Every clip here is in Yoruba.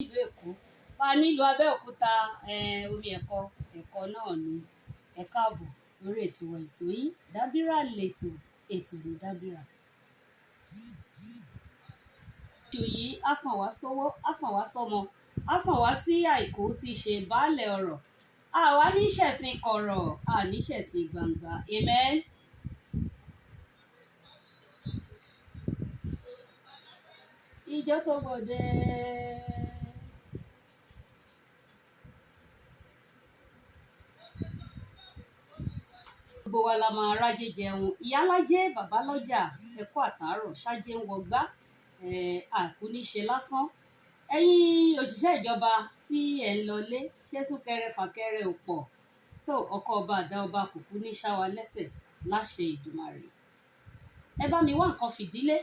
Ìlú Èkó wà nílùú Abẹ́òkúta omi ẹ̀kọ́ náà ni ẹ káàbọ̀ sórí ètò yìí Dábírà lètò ètò ní Dábírà. Oṣù yìí á sàn wá sówó á sàn wá sọ́mọ á sàn wá sí àìkú tí í ṣe baálẹ̀ ọrọ̀ àwa ní ṣẹ̀sìn kọ̀rọ̀ àní ṣẹ̀sìn gbangba amen. Ìjọ tó gbòde. Gbogbo wa la máa rájé jẹun ìyálájé bàbálọ́jà ẹ̀kọ́ àtàárọ̀ ṣáájé ń wọgbá àkú níṣe lásán ẹ̀yin òṣìṣẹ́ ìjọba tí ẹ̀ ń lọlé ṣé súnkẹrẹ fàkẹrẹ ò pọ̀ tó ọkọ̀ ọba àdá ọba kùkú ní ṣáwa lẹ́sẹ̀ láṣẹ Ìdùmarè. Ẹ bá mi wá nǹkan fìdílé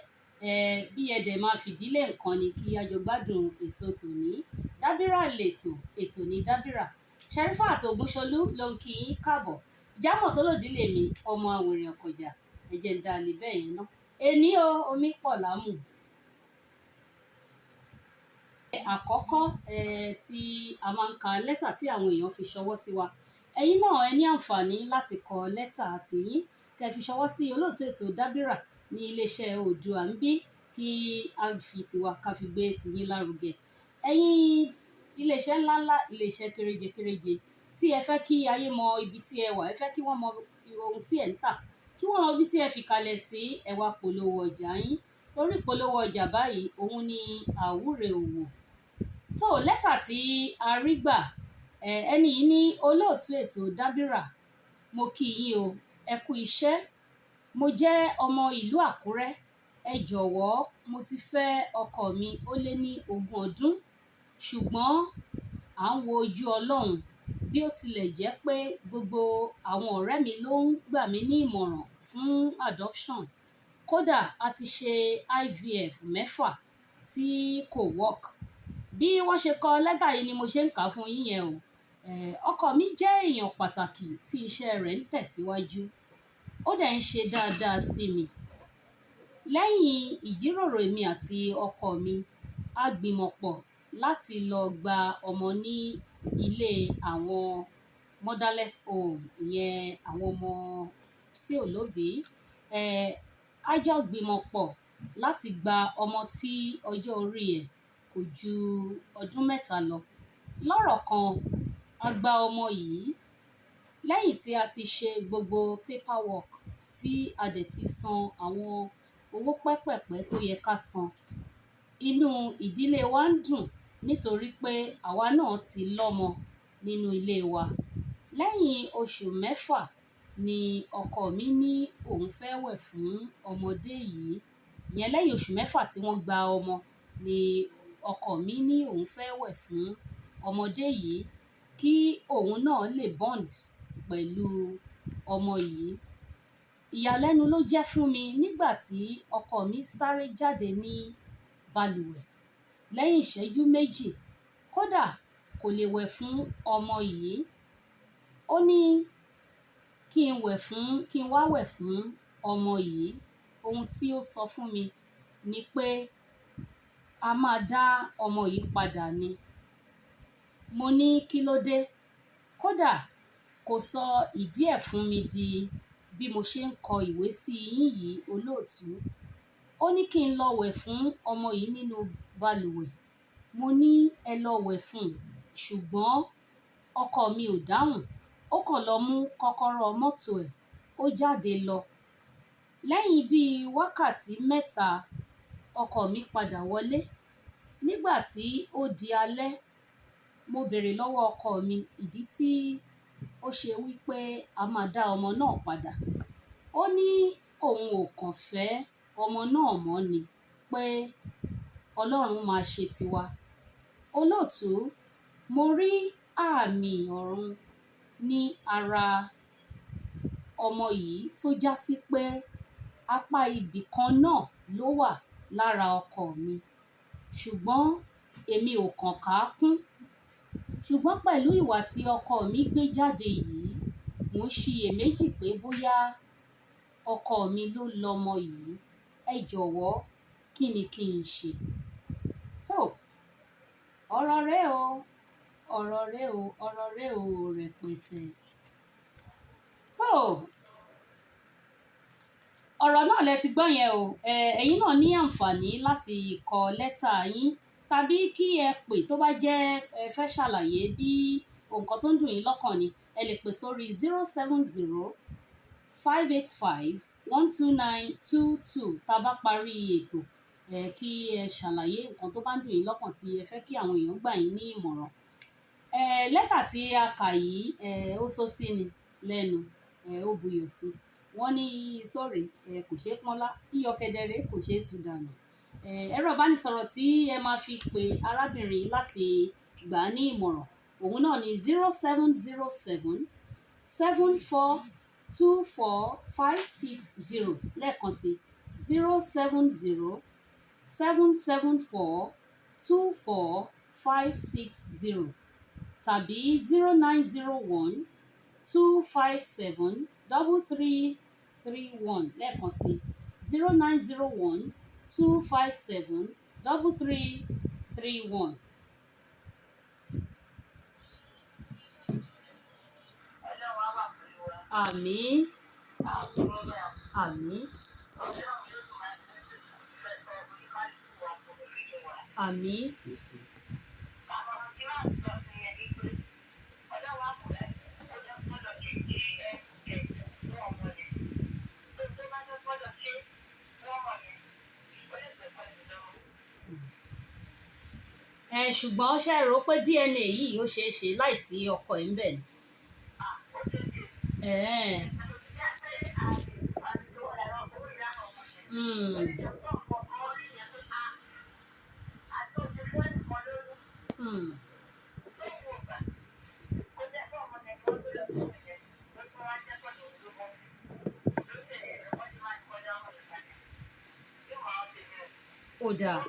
bí ẹ dẹ̀ máa fìdílé nǹkan ni kí a jọ gbádùn ètò tòní Dábírà lètò ètò ní Dábírà. Sherifat Ògúnṣolú ló ń kí yín káàbọ̀ jámọ̀ tó lòdì lèmi ọmọ àwòrán ọkọjà ẹ̀jẹ̀ ń dalè bẹ́ẹ̀ yẹn náà èní o omi pọ̀ lámù. Àkọ́kọ́ tí a máa ń ka lẹ́tà tí àwọn èèyàn fi ṣọwọ́ sí wa ẹ̀yin náà ẹ ní àǹfààní láti kọ lẹ́tà tiyín kẹ́ fi ṣọwọ́ sí olóòtú ètò Dábírà ní iléeṣẹ́ Oòduà ń bí kí a fi tiwa ká fi gbé tiyín lárugẹ. Ẹ̀yin iléeṣẹ́ ńláńlá iléeṣẹ́ kéréje kéréje tí ẹ fẹ́ kí ayé mọ ibi tí ẹ wà ẹ fẹ́ kí wọ́n mọ ohun tí ẹ ń tà kí wọ́n mọ ibi tí ẹ fi kalẹ̀ sí ẹ wá polówó ọjà yín torí ìpolówó ọjà báyìí òun ni àwúre òwò. So lẹ́tà tí a rí gbà ẹni yìí ní olóòtú ètò Dábírà mo kí yín o ẹ kú iṣẹ́ mo jẹ́ ọmọ ìlú Àkúrẹ́ ẹ jọ̀wọ́ mo ti fẹ́ ọkọ mi ó lé ní 20 ọdún ṣùgbọ́n à ń wo ojú Ọlọ́run bí ó tilẹ̀ jẹ́ pé gbogbo àwọn ọ̀rẹ́ mi ló ń gbà mí ní ìmọ̀ràn fún adoption kódà a ti ṣe IVF 6 tí kò work bí wọ́n ṣe kọ lẹ́tà yìí ni mo ṣe ń kà á fún yín yẹn o ọkọ mi jẹ́ èèyàn pàtàkì tí iṣẹ́ rẹ̀ ń tẹ̀síwájú ó dẹ̀ ń ṣe dáadáa sí mi lẹ́yìn ìjíròrò èmi àti ọkọ mi a gbìmọ̀pọ̀ láti lọ gba ọmọ ní ilé àwọn motherless home ìyẹn àwọn ọmọ tí ò lóbìí a jọ gbìmọ̀pọ̀ láti gba ọmọ tí ọjọ́ orí ẹ̀ kò ju ọdún 3 lọ lọ́rọ̀ kan a gba ọmọ yìí lẹ́yìn tí a ti ṣe gbogbo paperwork tí a dẹ̀ ti san àwọn owó pẹ́pẹ̀pẹ́ tó yẹ ká san inú ìdílé wa ń dùn nítorí pé àwa náà ti lọ́mọ nínú ilé wa lẹ́yìn oṣù 6 ni ọkọ mi ní òun fẹ́ wẹ̀ fún ọmọdé yìí ìyẹn lẹ́yìn oṣù 6 tí wọ́n gba ọmọ ni ọkọ mi ní òun fẹ́ wẹ̀ fún ọmọdé yìí kí òun náà lè bond pẹ̀lú ọmọ yìí ìyàlẹ́nu ló jẹ́ fún mi nígbà tí ọkọ mi sáré jáde ní balùwẹ̀ lẹ́yìn ìṣẹ́jú 2 kódà kò lè wẹ̀ fún ọmọ yìí ó ní kí n wá wẹ̀ fún ọmọ yìí ohun tí ó sọ fún mi ni pé a máa dá ọmọ yìí padà ni mo ní kí ló dé kódà kò sọ ìdí ẹ̀ fún mi di bí mo ṣe ń kọ ìwé sí yín yìí olóòtú ó ní kí n lọ wẹ̀ fún ọmọ yìí nínú balùwẹ̀ mo ní ẹ lọ wẹ̀ fún ṣùgbọ́n ọkọ mi ò dáhùn ó kàn lọ mú kọ́kọ́rọ́ mọ́tò ẹ̀ ó jáde lọ lẹ́yìn bíi wákàtí 3 ọkọ mi padà wọlé nígbà tí ó di alẹ́ mo béèrè lọ́wọ́ ọkọ mi ìdí tí ó ṣe wípé a máa dá ọmọ náà padà ó ní òun ò kàn fẹ́ ọmọ náà mọ́ ni pé Ọlọ́run máa ṣe tiwa olóòtú mo rí àmì ọ̀run ní ara ọmọ yìí tó já sí pé apá ibì kan náà ló wà lára ọkọ mi ṣùgbọ́n èmi ò kàn ká kún ṣùgbọ́n pẹ̀lú ìwà tí ọkọ mi gbé jáde yìí mo ń ṣiyèméjì pé bóyá ọkọ mi ló lọmọ yìí ẹ jọ̀wọ́ kí ni kí n ṣe. So ọ̀rọ̀ rẹ o ọ̀rọ̀ rẹ o ọ̀rọ̀ rẹ o rẹpẹtẹ. tó ọ̀rọ̀ náà lẹ ti gbọ́ yẹn o ẹ̀yin náà ní àǹfààní láti kọ lẹ́tà yín tàbí kí ẹ pè tó bá jẹ́ ẹ fẹ́ ṣàlàyé bí nǹkan tó ń dùn yín lọ́kàn ni ẹ lè pè sórí 070 585 12922 tá a bá parí ètò kí ẹ ṣàlàyé nǹkan tó bá ń dùn yín lọ́kàn tí ẹ fẹ́ kí àwọn èèyàn gbà yín ní ìmọ̀ràn. Lẹ́tà tí a kà yìí ó sọ sí ni lẹ́nu ó buyọ̀ sí wọ́n ní sóòrè kò ṣeé pọ́nlá yíyọ kedere kò ṣeé tú dànù. Ẹ̀rọ ìbánisọ̀rọ̀ tí ẹ máa fi pe arábìnrin láti gbà á ní ìmọ̀ràn òun náà ni 07074242560 lẹ́ẹ̀kan sí 07077424560 tàbí 0901 257 3331 lẹ́ẹ̀kan sí 0901 257 3331. Àmín. Àmín. Àmín. Ṣùgbọ́n ṣe rò pé DNA yìí ó ṣeé ṣe láìsí ọkọ ẹ̀ ń bẹ̀ ni. Ó dáa.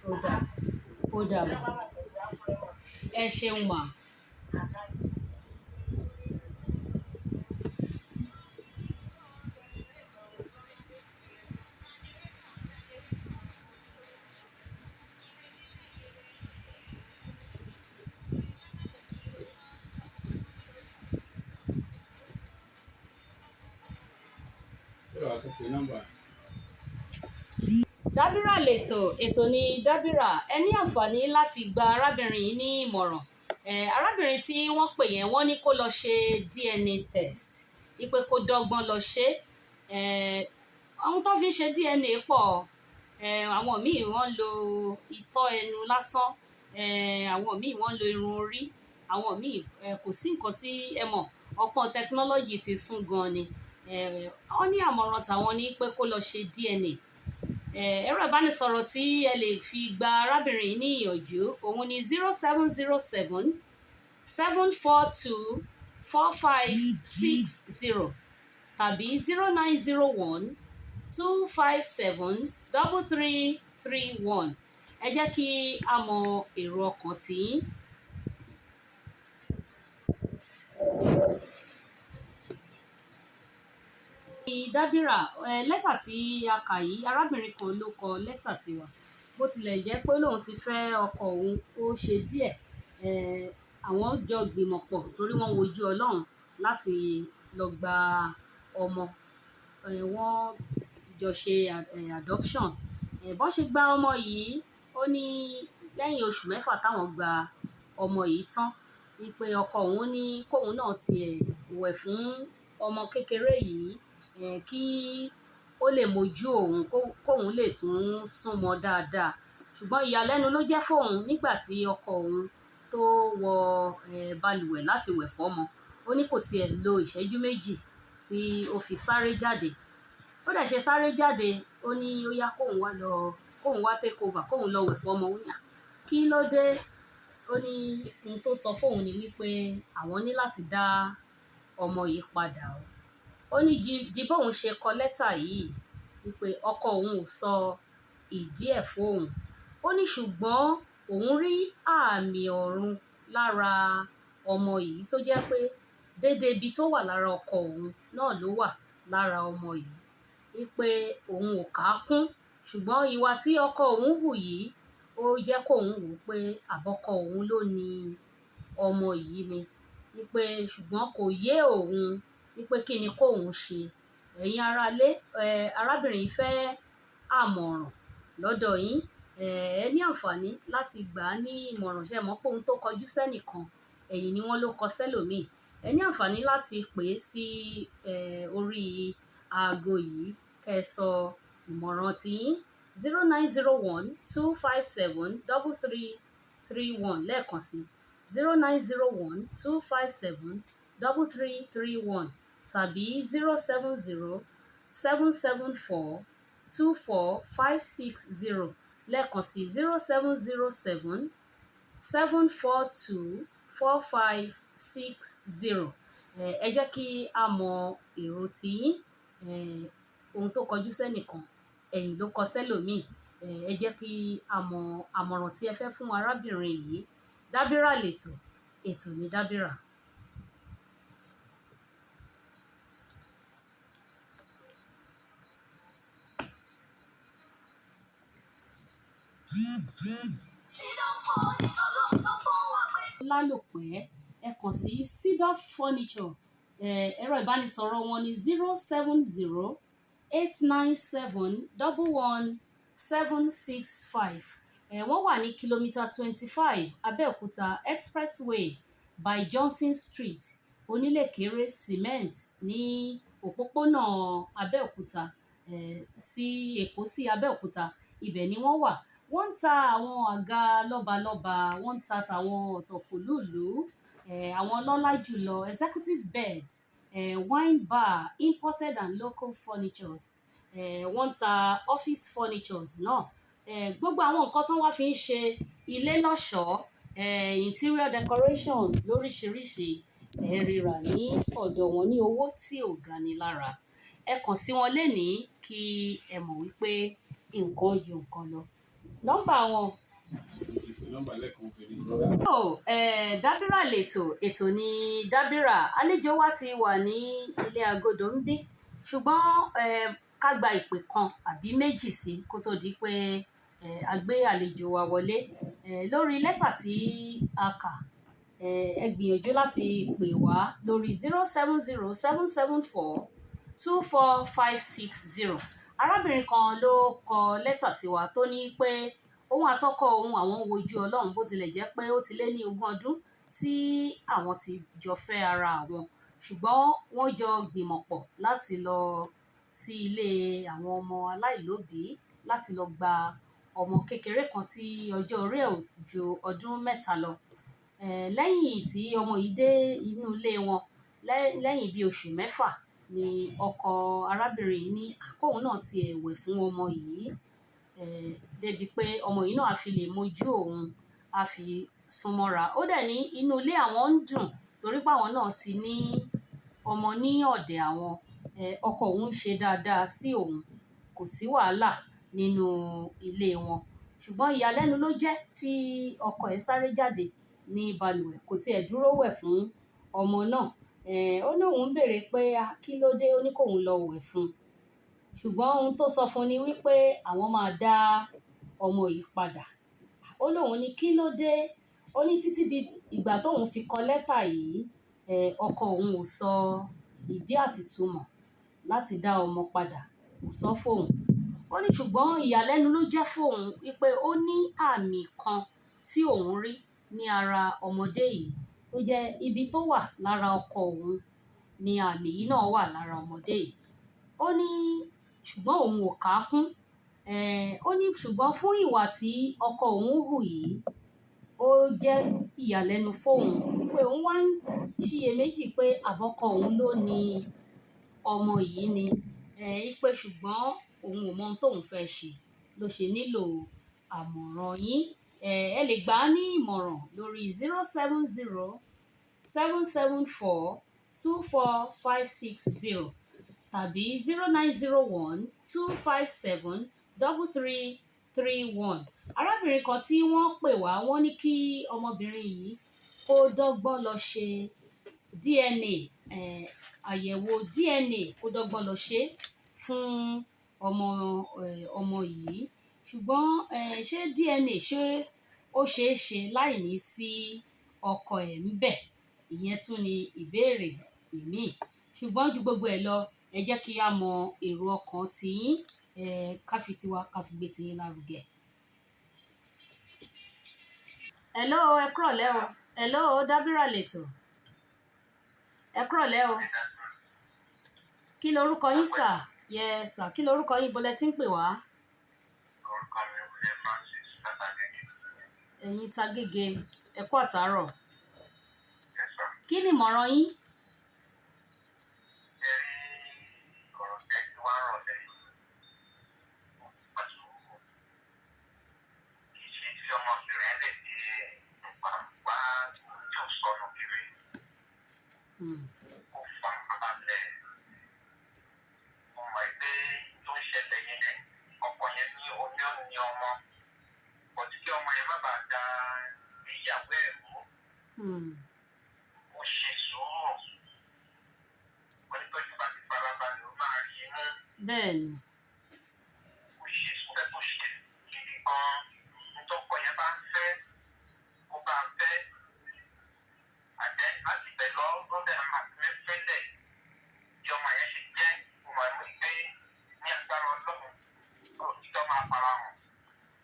Ó dáa. Ó dáa mà. Ẹ ṣeun mà. Dábírà lètò ètò ní Dábírà ẹ ní àǹfààní láti gba arábìnrin yìí ní ìmọ̀ràn. Arábìnrin tí wọ́n pè yẹn wọ́n ní kó lọ ṣe DNA test wípé kó dọ́gbọ́n lọ ṣe àwọn tó fi ń ṣe DNA pọ̀ àwọn míì wọ́n lo itọ́ ẹnu lásán àwọn míì wọ́n lo irun orí àwọn míì kò sí nǹkan tí ẹ mọ̀ ọ̀pọ̀ tẹkinọ́lọ́jì ti sún gan ni wọ́n ní àmọ̀ràn tàwọn ní pé kó lọ ṣe DNA. Ẹ̀rọ ìbánisọ̀rọ̀ tí ẹ lè fi gba arábìnrin ní ìyànjú òun ni 0707-442-4560 tàbí 0901-257-3331. Ẹ jẹ́ kí a mọ èrò ọkàn tiyín. Dábírà lẹ́tà tí a kà yìí arábìnrin kan ló kọ lẹ́tà sí wa bó tilẹ̀ jẹ́ pé lóun ti fẹ́ ọkọ òun ó ṣe díẹ̀ àwọn jọ gbìmọ̀ pọ̀ torí wọ́n wojú Ọlọ́run láti lọ gba ọmọ wọ́n jọ ṣe adoption bọ́n ṣe gba ọmọ yìí ó ní lẹ́yìn oṣù mẹ́fà táwọn gba ọmọ yìí tán wípé ọkọ òun ní kóun náà tiẹ̀ wẹ̀ fún ọmọ kékeré yìí kí ó lè mojú òun kóun lè tún súnmọ́ dáadáa ṣùgbọ́n ìyàlẹ́nu ló jẹ́ fóun nígbà tí ọkọ òun tó wọ balùwẹ̀ láti wẹ̀ fọ́mọ ó ní kò tiẹ̀ lo ìṣẹ́jú méjì tí ó fi sáré jáde ó dẹ̀ ṣe sáré jáde ó ní ó yá kóun wá take over kóun lọ wẹ̀ fọ́mọ ó ní kí ló dé ó ní ohun tó sọ fóun ni wípé àwọn ní láti dá ọmọ yìí padà ó ní di bóun ṣe kọ lẹ́tà yìí wípé ọkọ òun ò sọ ìdí ẹ̀ fóun ó ní ṣùgbọ́n òun rí àmì ọ̀run lára ọmọ yìí tó jẹ́ pé déédéé ibi tó wà lára ọkọ òun náà ló wà lára ọmọ yìí wípé òun ò kà á kún ṣùgbọ́n ìwà tí ọkọ òun hù yìí ó jẹ́ kóun wò pé àbọ́kọ òun ló ní ọmọ yìí ni wípé ṣùgbọ́n kò yé òun wípé kí ni kóun ṣe. Ẹ̀yin aráalé, arábìnrin yìí fẹ́ àmọ̀ràn lọ́dọ̀ yín. Ẹ ní àǹfààní láti gbà á ní ìmọ̀ràn. Ṣé ẹ mọ̀ pé ohun tó kọjú sẹ́nìkan ẹ̀yìn ni wọ́n ló kọ sẹ́lòmíì. Ẹ ní àǹfààní láti pè é sí orí aago yìí kẹ́ ẹ sọ ìmọ̀ràn tiyín 0901-257-3331 lẹ́ẹ̀kan sí 0901-257-3331 tàbí 070-774-24560 lẹ́ẹ̀kan sí 0707-742-4560. Ẹ jẹ́ kí a mọ èrò tiyín. Ohun tó kọjú sẹ́nìkan ẹ̀yìn ló kọ sẹ́lòmíì. Ẹ jẹ́ kí a mọ àmọ̀ràn tí ẹ fẹ́ fún arábìnrin yìí. Dábírà lètò, ètò ní Dábírà. Lálòpẹ́ ẹ kàn sí Cedar Furniture. Ẹ̀rọ ìbánisọ̀rọ̀ wọn ni 070-897-11765. Wọ́n wà ní kìlómítà 25 Abẹ́òkúta Expressway by Johnson Street, Onílékeré Cement ní òpópónà Abẹ́òkúta sí Èkó sí Abẹ́òkúta. Ibẹ̀ ni wọ́n wà. Wọ́n ń ta àwọn àga lọ́balọ́ba, wọ́n ń ta tàwọn ọ̀tọ̀kùlúùlú, àwọn ọlọ́lá jùlọ, executive bed, wine bar, imported and local furnitures. Wọ́n ń ta office furnitures náà. Gbogbo àwọn nǹkan tí wọ́n fi ń ṣe ilé lọ́ṣọ̀ọ́, interior decorations lóríṣiríṣi rírà ní ọ̀dọ̀ wọn ní owó tí ò gani lára. Ẹ kàn sí wọn lénìí kí ẹ mọ̀ wípé nǹkan ju nǹkan lọ. Nọ́mbà wọn. Dábírà lètò, ètò ní Dábírà. Àlejò wa ti wà ní ilé agodo ń bí, ṣùgbọ́n ká gba ìpè kan àbí méjì sí kó tó di pé a gbé àlejò wa wọlé. Lórí lẹ́tà tí a kà, ẹ gbìyànjú láti pè wá lórí 070-774-24560. Arábìnrin kan ló kọ lẹ́tà sí wa tó ní pé òun àtọkọ òun àwọn wojú Ọlọ́run bó tilẹ̀ jẹ́ pé ó ti lé ní 20 ọdún tí àwọn ti jọ fẹ́ ara àwọn, ṣùgbọ́n wọ́n jọ gbìmọ̀ pọ̀ láti lọ sí ilé àwọn ọmọ aláìlóbìí láti lọ gba ọmọ kékeré kan tí ọjọ́ orí ẹ̀ ò ju ọdún 3 lọ. Lẹ́yìn tí ọmọ yìí dé inú ilé wọn lẹ́yìn bí oṣù 6 ni ọkọ arábìnrin ní kóun náà ti wẹ̀ fún ọmọ yìí, débi pé ọmọ yìí náà á fi lè mojú òun, á fi súnmọ́ra. Ó dẹ̀ ní inú ilé àwọn ń dùn torí pé àwọn náà ti ní ọmọ ní ọ̀dẹ̀ àwọn. Ọkọ òun ń ṣe dáadáa sí òun, kò sí wàhálà nínú ilé wọn. Ṣùgbọ́n ìyàlẹ́nu ló jẹ́ tí ọkọ ẹ̀ sáré jáde ní balùwẹ̀, kò tiẹ̀ dúró wẹ̀ fún ọmọ náà. Ó ní òun ń béèrè pé kí ló dé, ó ní kóun lọ wẹ̀ fún un. Ṣùgbọ́n ohun tó sọ fún un ni wípé àwọn máa dá ọmọ yìí padà. Ó lóun ní kí ló dé, ó ní títí di ìgbà tóun fi kọ lẹ́tà yìí, ọkọ òun ò sọ ìdí àtìtúmọ̀ láti dá ọmọ padà, kò sọ fóun. Ó ní ṣùgbọ́n ìyàlẹ́nu ló jẹ́ fóun wípé ó ní àmì kan tí òun rí ní ara ọmọdé yìí. Ó jẹ́ ibi tó wà lára ọkọ òun ni àmì yìí náà wà lára ọmọdé yìí. Ó ní ṣùgbọ́n òun ò kà á kún. Ó ní ṣùgbọ́n fún ìwà tí ọkọ òun hù yìí, ó jẹ́ ìyàlẹ́nu fóun wípé òun wá ń ṣiyèméjì pé àbọ́kọ òun ló ní ọmọ yìí ni. Wípé ṣùgbọ́n òun ò mọ ohun tóun fẹ́ ṣe, ló ṣe nílò àmọ̀ràn yín. Ẹ lè gbà á ní ìmọ̀ràn lórí 070-774-24560 tàbí 0901-257-3331. Arábìnrin kan tí wọ́n pè wá, wọ́n ní kí ọmọbìnrin yìí kó dọ́gbọ́n lọ ṣe DNA, àyẹ̀wò DNA kó dọ́gbọ́n lọ ṣe fún ọmọ yìí ṣùgbọ́n ṣé DNA ṣé ó ṣeé ṣe láì ní sí ọkọ ẹ̀ ń bẹ̀ ìyẹn tún ni ìbéèrè míì ṣùgbọ́n ju gbogbo ẹ̀ lọ ẹ jẹ́ kí a mọ èrò ọkàn tiyín ká fi tiwa ká fi gbé tiyín lárugẹ. hello ẹ kúrọ̀lẹ́ o hello Dábírà lẹ́tọ̀ ẹ kúrọ̀lẹ́ o kí lorúkọ yín sà yes sà kí lorúkọ yín bọ́lẹ̀ tí ń pè wá. orúkọ mi ò lè Francis látàgègè. ẹ̀yin Tagége ẹ kú àtàárọ̀ Yes, sir. kí ni ìmọ̀ràn yín. Ẹ rí ọ̀rọ̀ tẹ̀sí wá rọ̀ lẹ́yìn. Kì í ṣe tí ọmọbìnrin ẹ̀ lè di pàápàá tí ò sọnù kiri. Ó fa abalẹ̀. Mo mọ̀ pé tó ń ṣẹlẹ̀ yẹn ọkọ yẹn ní omi ò ní ọmọ. Kò tí kí ọmọ yẹn má bàa da ìyàwó ẹ̀ mú. Ó ṣe sùúrù. Wọ́n ní pẹ̀lú bá ti farabalẹ̀ ó máa rí inú. bẹ́ẹ̀ni Ó ṣe sùúrù tó ṣe gidi gan-an. Nítọ́kọ yẹn bá ń fẹ́ kó bá ń fẹ́. Àjẹ́ láti bẹ̀ lọ lọ́dẹ̀ àmàfẹ́lẹ̀ bí ọmọ yẹn ṣe jẹ́ ìmọ̀ ẹ̀mú ìgbé ní agbára Ọlọ́run òtítọ́ máa fara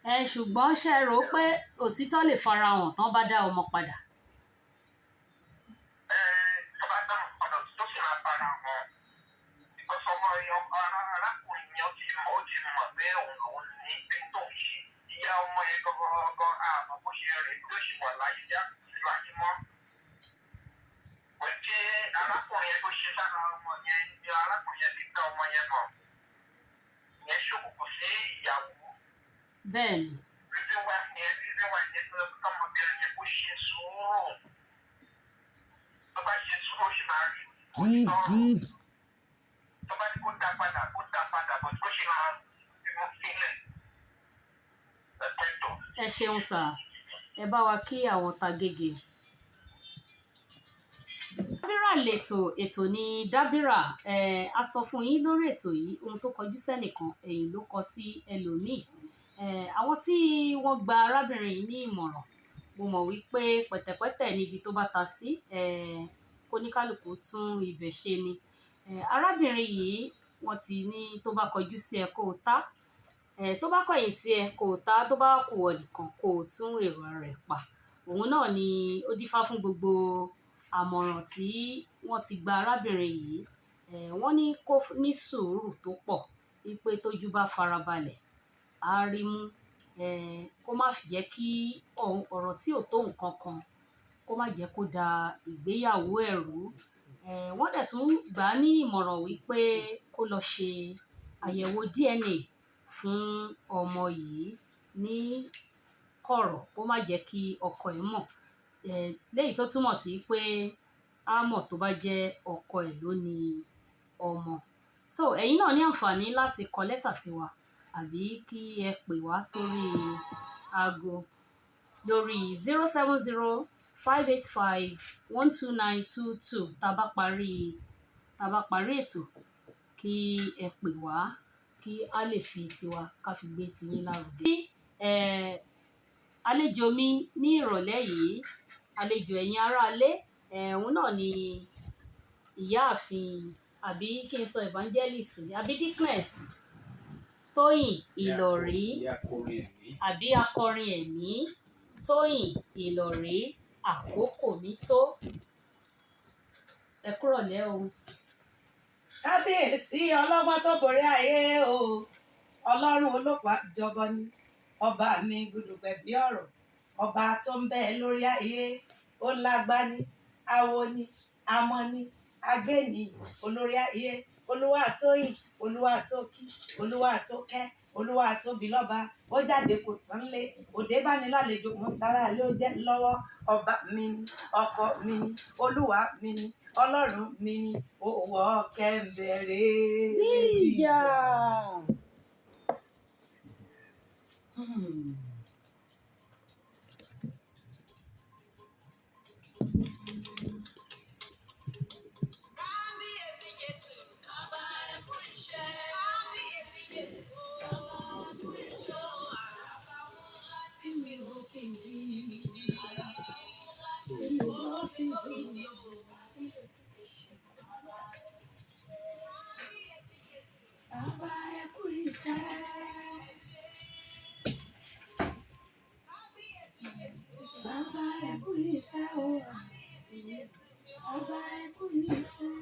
hàn. ṣùgbọ́n ṣe rò ó pé òtítọ́ lè farahàn tán bá dá ọmọ padà. Tó bá dáhùn padà òtítọ́ sì máa fara hàn. Ìkọ́sọ́ ọmọ arákùnrin yẹn ó ti mọ̀ pé òun lòun ní pé tó ń ṣe. Ìyá ọmọ yẹn gọ́gọ́gọ́ àmọ́ bó ṣe rè ló ṣì wà láyé já ìlú ayé mọ́. Pé kí arákùnrin yẹn tó ṣe sára ọmọ yẹn ni arákùnrin yẹn ti dá ọmọ yẹn mọ̀. Ìyẹn ṣòkùnkùn sí ìyàwó. bẹ́ẹ̀ni Rírí wá yẹn tó ọmọbìnrin yẹn kó ṣe sùúrù. Tó bá ṣe sùúrù ó sì máa rí òtítọ́. Tó bá ní kó dá padà bó tó ṣe máa bímọ sílẹ̀. Ẹ̀pẹ̀tọ̀. ẹ ṣeun sà ẹ bá wa kí àwọn Tagége. Dábírà ètò ní Dábírà a sọ fún yín lórí ètò yìí ohun tó kọjú sẹ́nìkan ẹ̀yìn ló kọ sí ẹlòmíì àwọn tí wọ́n gba arábìnrin yìí ní ìmọ̀ràn mo mọ̀ wípé pẹ̀tẹ̀pẹ̀tẹ̀ níbi tó bá ta sí kóníkálùkù tún ibẹ̀ ṣe ni arábìnrin yìí wọ́n ti ní tó bá kọjú sí ẹ kó o ta tó bá kọ̀yìn sí ẹ kó o ta tó bá kù ọ nìkan kó o tún èrò rẹ̀ pa òun náà ni ó dífá fún gbogbo àmọ̀ràn tí wọ́n ti gba arábìnrin yìí wọ́n ní kó ní sùúrù tó pọ̀ wípé tójú bá farabalẹ̀ á rí mú kó má jẹ́ kí ọ̀rọ̀ tí ò tó nǹkan kan kó má jẹ́ kó da ìgbéyàwó ẹ̀ rú wọ́n dẹ̀ tún gbà á ní ìmọ̀ràn wípé kó lọ ṣe àyẹ̀wò DNA fún ọmọ yìí ní kọ̀rọ̀ kó má jẹ́ kí ọkọ ẹ̀ mọ̀ léyìí tó túmọ̀ sí pé á mọ̀ tó bá jẹ́ ọkọ ẹ̀ ló ní ọmọ so ẹ̀yin náà ní àǹfààní láti kọ lẹ́tà sí wa àbí kí ẹ pè wá sórí aago lórí 070-585-12922 tá a bá parí ètò kí ẹ pè wá kí a lè fi tiwa ká fi gbé tiyín lárugẹ. Àlejò mi ní ìrọ̀lẹ́ yìí àlejò ẹ̀yin aráalé òun náà ni ìyáàfin àbí kí n sọ evangelist àbí Dickness Tóyìn Ìlọ̀rí àbí akọrin ẹ̀mí Tóyìn Ìlọ̀rí àkókò mi tó ẹ kúrọ̀lẹ́ o. Kábíyèsí ọlọ́gbọ́n tó borí ayé o ọlọ́run olópa ìjọba ni ọba mi gbùdùgbẹ̀ bí ọ̀rọ̀ ọba tó ń bẹ lórí ayé ó lágbáni awo ni amọ ni agbéni olórí ayé olúwa tóyìn olúwa tó kí olúwa tó kẹ́ olúwa tóbi lọ́ba ó jáde kò tán lé òde bá ní lálejò mú tara lé ó jẹ́ lọ́wọ́ ọba mi ni ọkọ mi ni olúwa mi ni ọlọ́run mi ni òwò kẹ́ńbẹ̀rẹ̀ níjà. Bàbá ẹ kú iṣẹ́. Bàbá ẹ kú iṣẹ́ o. Bàbá ẹ kú iṣẹ́.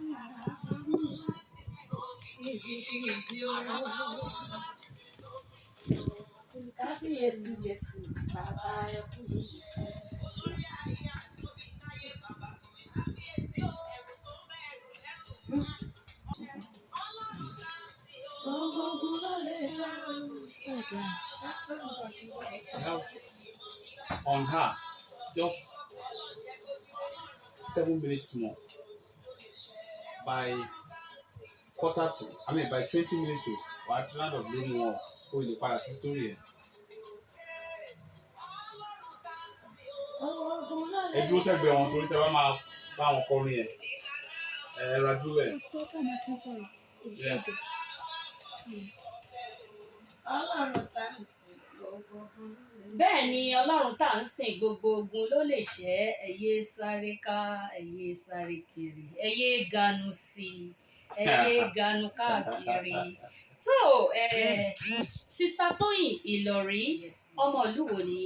Kábíyèsí Jésù. Bàbá ẹ kú iṣẹ́. Gbogbo ló lè ṣe On her, just 7 minutes more. By by 20 minutes to wàá fi round of lórí wọn kó lè padà sí story ẹ̀. Ẹ dúró sẹ́gbẹ̀ẹ́ wọn torí tẹ́ bá máa bá wọn kọrin ẹ̀. Ẹ ra dúró ẹ̀. Yeah. Ọlọ́run tá ń sìn gbogbo. bẹ́ẹ̀ ni ọlọ́run tá à ń sìn gbogbo ogun ló lè ṣẹ́ ẹ̀yẹ sáré ká ẹ̀yẹ sáré kiri ẹ̀yẹ ganu sí i ẹ̀yẹ ganu káàkiri tó sista Tóyìn Ìlọ̀rí ọmọ ìlú wo ni.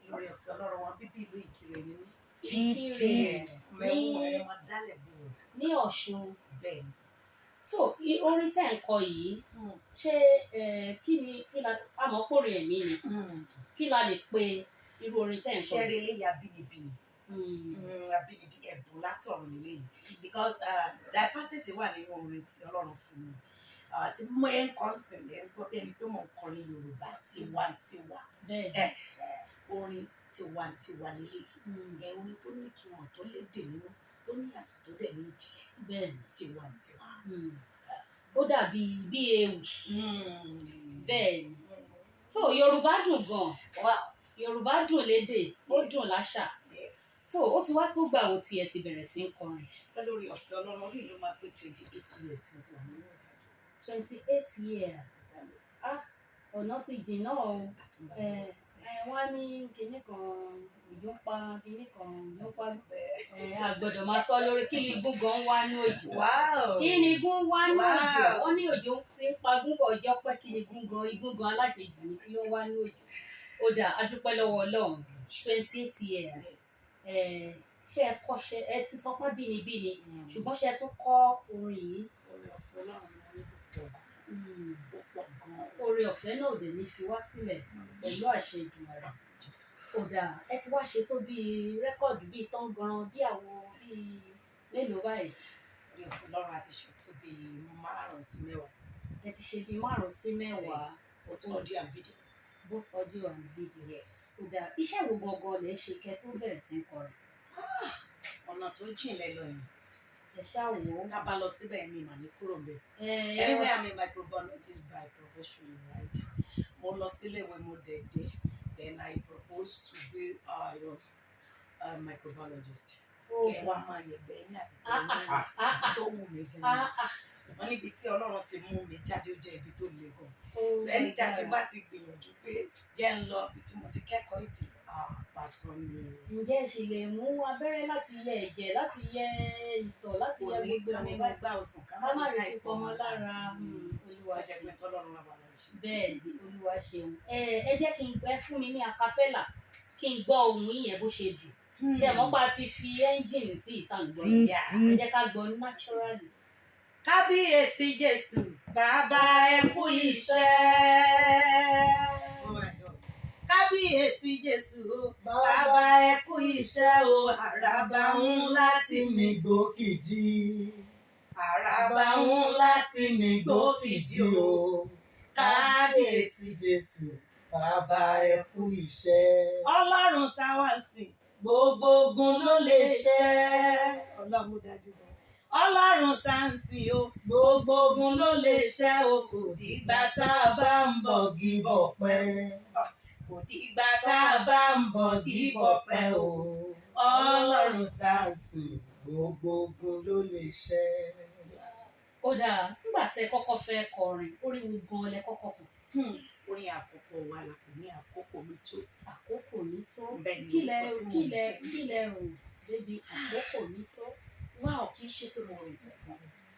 Lórí ọ̀fẹ́ Ọlọ́run wọn bíbí ìlú Ìkirè ni mí. Ìkirè Mẹ́wọ́n dálẹ̀ bò ó. ní Ọ̀ṣun. Bẹ́ẹ̀ ni. tó orin tẹ́ ń kọ yìí ṣé kí la amọ̀kórè ẹ̀mí ni kí la lè pe irú orin tẹ́ ń kọ. Ṣẹ́rí eléyìí abínibí abínibí ẹ̀bùn látọ̀run eléyìí because diversity wà nínú orin tí Ọlọ́run fún mi tí mo ẹ̀ ń kọ́ sílẹ̀ ń gbọ́ bí ẹni pé mo ń kọrin Yorùbá tiwantiwa orin tiwantiwa lélẹ́yìí orin tó ní ìtumọ̀ tó lédè nínú tó ní àṣà tó dẹ̀ ní ìjìnlẹ̀ tiwantiwa. ó dàbí bí ewì bẹ́ẹ̀ ni tó Yorùbá dùn gan Yorùbá dùn lédè ó dùn láṣà tó ó ti wá tó gbà wo tiẹ̀ ti bẹ̀rẹ̀ sí í kọrin. lórí ọ̀fẹ́ Ọlọ́run orí ló máa pé 28 years tí mo ti wà nínú rẹ̀. 28 years ọ̀nà ti jìnnà o wọ́n ní kinní kan òjò pa kinní kan òjò pa àgbọ̀dọ̀ máa sọ lórí kí ni gúngan wá ní òjò kí ni gún wá ní òjò wọ́n ní òjò ti ń pa gúngan ọjọ́ pẹ́ kí ni gúngan aláṣejù ní kí ló wá ní òjò ó dà á dúpẹ́ lọ́wọ́ Ọlọ́run 28 years ṣé ẹ kọ́ ṣe ẹ ti sọ pé bínibíni ṣùgbọ́n ṣe ẹ tún kọ́ orin yìí. Oore ọ̀fẹ́ náà ò dẹ̀ ní fi wá sílẹ̀ pẹ̀lú àṣẹ Èdùmàrè. Ó dáa ẹ ti wá ṣe tó bíi rẹ́kọ̀dù bíi tọ́ngànran bí àwọn bíi mélòó báyìí. Oore ọ̀fẹ́ Ọlọ́run àti ṣe tó bíi 5 sí 10. Ẹ ti ṣe bíi 5 sí 10. Both audio and video. Both audio and video. Yes. Ó dáa iṣẹ́ wo gangan lẹ ṣe kẹ́ tó bẹ̀rẹ̀ sí kọrin. Ọ̀nà tó jìnlẹ̀ lọ yìí. Ẹ ṣáà wò ó. Ká bá lọ síbẹ̀ mi mà ní kúrò ń bẹ̀. Anyway, I'm a microbiologist by profession, right? Mo lọ sílé ìwé mo dẹ̀ dé. Then I proposed to be a microbiologist. Kẹ̀ wá máa yẹ̀gbẹ́ ní àti tó wù mí gan-an. Ṣùgbọ́n níbi tí Ọlọ́run ti mú mi jáde ó jẹ́ ibi tó le gan. Ẹni jáde bá ti gbìyànjú pé jẹ́ ń lọ ibi tí mo ti kẹ́kọ̀ọ́ ìdí pàṣẹ mi. Ǹjẹ́ ẹ ṣì lè mú abẹ́rẹ́ láti yẹ ẹ̀jẹ̀ láti yẹ ìtọ̀ láti yẹ gbogbo ní ẹ̀mí gbá òsùn ká má rí fipọ̀ mọ́ lára Olúwa ṣeun. Bẹ́ẹ̀ ni Olúwa ṣeun. Ẹ jẹ́ kí n fún mi ní acapella kí n gbọ́ ohùn yẹn bó ṣe dùn. Ṣé ẹ mọ̀ pé a ti fi ẹ́ńjìnì sí ìtàn gbọ́ yìí? Ẹ jẹ́ ká gbọ́ naturally. Kábíyèsí Jésù, bàbá ẹ kú iṣẹ́. Kábíyèsí Jésù, bàbá ẹ kú iṣẹ́ o, àràbà ńlá tí mi gbókìdí. Àràbà ńlá tí mi gbókìdí o. Kábíyèsí Jésù, bàbá ẹ kú iṣẹ́. Ọlọ́run táwa ń sìn, gbogbo ogun ló lè ṣẹ́. Ọlọ́run dájú bọ́. Ọlọ́run tá ń sìn o, gbogbo ogun ló lè ṣẹ́ o, kò dìgbà tá a bá ń bọ̀ gíbọ̀ pẹ́. Kò dìgbà tá a bá ń bọ̀ gíbọ̀ pẹ́ o. Ọlọ́run tá ń sìn, gbogbo ogun ló lè ṣẹ́. Ó dáa nígbà tí ẹ kọ́kọ́ fẹ́ kọrin orin wo gan lẹ kọ́kọ́ kọ. Orin àkọ́kọ́ wa la kò ní àkókò mi tó. Àkókò mi tó Bẹ́ẹ̀ ni kí lẹ orúkọ tí mò kí ń lẹ jẹ́. kí lẹ rò débi àkókò mi tó. wá ò kì í ṣe pé mo rìn kankan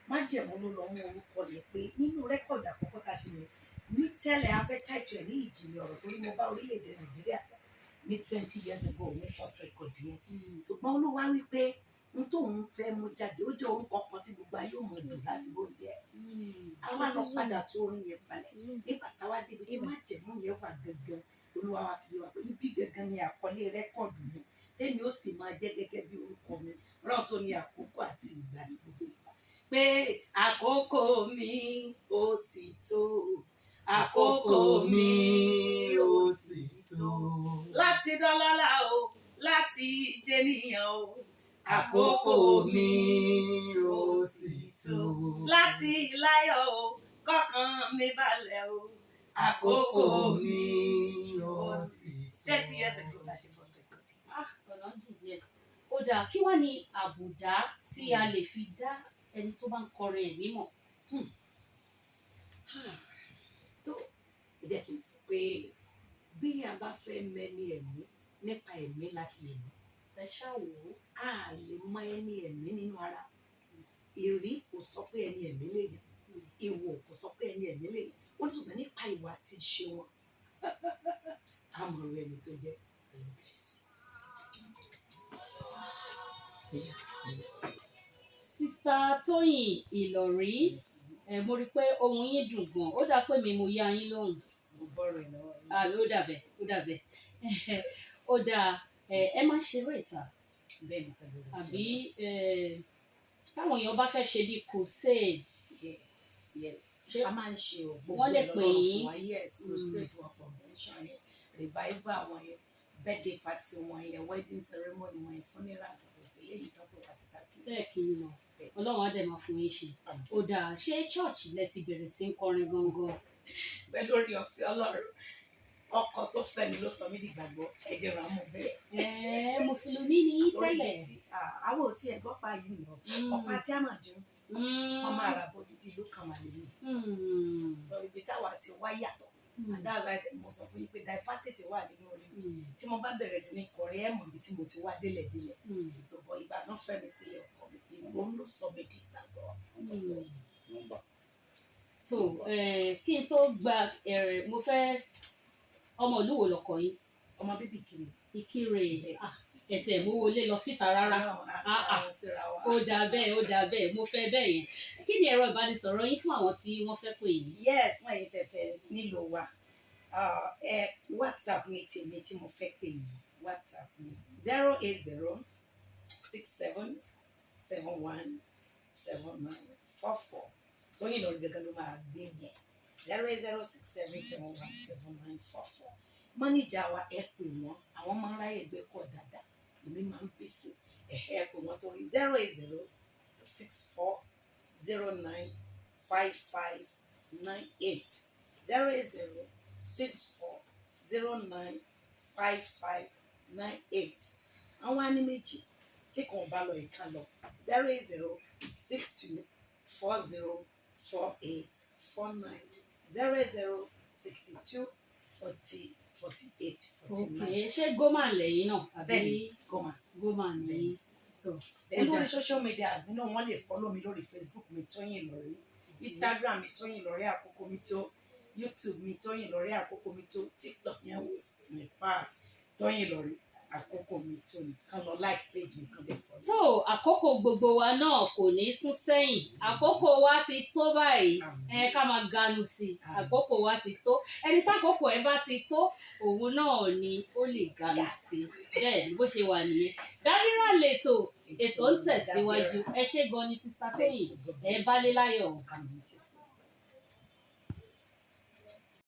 májẹ̀mú ló lọ mú orúkọ yẹn pé nínú rẹ́kọ̀dì àkọ́kọ́ tá a ṣe yẹn ní tẹ́lẹ̀ afẹ́ táìtù ẹ̀ ní ìjìnlẹ̀ ọ̀rọ̀ torí mo bá orílẹ̀-èdè Nàìjíríà sọ ní 20 years ago ní first record yẹn ṣùgbọ́n olúwa wí pé n tóun fẹ́ mú jáde ó jẹ́ orúkọ kan tí gbogbo ayé ò mọ̀ dùn láti bó jẹ́ àwa lọ padà tó orin yẹn balẹ̀ nígbà táwa débi tí májẹ̀mú yẹn wà gangan olúwa wa fi wá pé ibi gangan ni àkọlé rẹ́kọ̀dù yẹn tẹ́mi ó sì máa jẹ́ gẹ́gẹ́ bí orúkọ mi ọlọ́run tó ní àkókò àti ìgbà ní gbogbo ìgbà pé àkókò mi ó ti tó àkókò mi ó ti tó láti dọ́lọ́lá o láti jẹ́nìyàn o àkókò mi ó ti tó láti láyọ̀ o kọ́kàn mi balẹ̀ o àkókò mi ó ti tó. 20 years ago la ṣe first record. ọ̀nà jìjẹ ó dáa kí wá ní àbùdá tí a lè fi dá ẹni tó bá ń kọrin ẹ̀mí mọ̀. tó ẹ jẹ́ kí n sọ pé bí a bá fẹ́ mẹ́ni ẹ̀mí nípa ẹ̀mí láti lè mọ̀ ẹ ṣáà wò ó. a lè mọ ẹni ẹ̀mí nínú ara ìrí kò sọ pé ẹni ẹ̀mí lèèyàn ìwò kò sọ pé ẹni ẹ̀mí lèèyàn ó ní ṣùgbọ́n nípa ìwà àti ìṣe wọn àmọ̀ rẹ̀ ẹni tó jẹ́ ẹlẹ́gbẹ̀ẹ́sì. Sista Tóyìn Ìlọ̀rí mo rí i pé ohùn yín dùn gan ó dáa pé mi mo yá yín lóhùn. mo bọ́rọ̀ ẹ̀ lọ́wọ́ ó dàbẹ̀ ó dàbẹ̀ ó dáa ẹ má ṣeré ìta bẹ́ẹ̀ ni pẹ̀lú rẹ̀ àbí táwọn èèyàn bá fẹ́ ṣe bí crusade. yes Ṣé a máa ń ṣe ògbó wọ́n lè pè yín? yes crusade wọn convention yẹn revival wọn yẹn birthday party wọn yẹn wedding ceremony wọn yẹn funeral àgbẹ̀fẹ̀ lẹ́yìn tó pé wá sí káàkiri. bẹ́ẹ̀ kí n lọ ọlọ́run á dẹ̀ máa fún yín ṣe. ó dáa ṣé church lẹ ti bẹ̀rẹ̀ sí ń kọrin gangan. pẹ̀lú orí ọ̀fẹ́ ọlọ́run ọkọ tó fẹ́ mi ló sọ mí dìgbàgbọ́ ẹ̀jẹ̀ rà mọ́ bẹ́ẹ̀. Mùsùlùmí ni yín tẹ́lẹ̀. àwọn ò tí ẹ̀ gbọ́ pa yìí nà ọ̀pá tí a máa jẹun wọ́n máa ra bọ́ dídí ló kàn wá lẹ́yìn. sọ ibi táwa ti wá yàtọ̀ àdáàlá mo sọ fún yín pé diversity wà nínú orí tí mo bá bẹ̀rẹ̀ sí ní kọrin ẹ̀ mọ̀ bí tí mo ti wá délẹ̀ ṣùgbọ́n Ìbàdàn fẹ́ mi sílẹ̀ ọkọ mi ìwọ ló sọ mi dìgbàgbọ́. so kí n tó gba mo fẹ́ ọmọ ìlú wo lọkọ yín. ọmọ bíbí Ìkirè. Ìkirè ẹ̀tẹ̀ mú wọlé lọ síta rárá. ó dáa bẹ́ẹ̀ mo fẹ́ bẹ́ẹ̀ yẹn kí ni ẹ̀rọ ìbánisọ̀rọ̀ yín fún àwọn tí wọ́n fẹ́ pè yín. yes wọ́n yìí tẹ̀ fẹ́ nílò wa WhatsApp ní tèmi tí mo fẹ́ pè yìí WhatsApp ní 08067717944 Tóyìn Ìlọ̀rí gẹ́gẹ́ ló máa gbé yẹn 08067717944 mọ́nìjà wa ẹ pè wọ́n àwọn máa ń ráyè gbé kọ́ dáadáa èmi máa ń pèsè ẹ pè wọ́n sórí 08064095598 08064095598 àwọn á ní méjì tí kò bá lọ ìka lọ 08062404849 08062404849. ṣé gómà lẹ́yìn náà àbí bẹ́ẹ̀ni gómà nìyí. lórí social media mi náà wọ́n lè follow mi lórí Facebook mi Tóyìn Ìlọ̀rí Instagram mi Tóyìn Ìlọ̀rí àkókò mi tó YouTube mi Tóyìn Ìlọ̀rí àkókò mi tó TikTok yẹn wò sí in fact Tóyìn Ìlọ̀rí àkókò mi tó nìkan lọ like page mi kan dé follow. tó àkókò gbogbo wa náà kò ní sún sẹ́yìn àkókò wa ti tó báyìí ká máa ganu sí i àkókò wa ti tó ẹni tákòókò ẹ bá ti tó òun náà ni ó lè ganu sí i bẹ́ẹ̀ ni bó ṣe wà nìyẹn. Dábírà lètò ètò ń tẹ̀síwájú ẹ ṣé gan ni Sista Tóyìn ẹ bá lé láyọ̀. Àmín Jésù.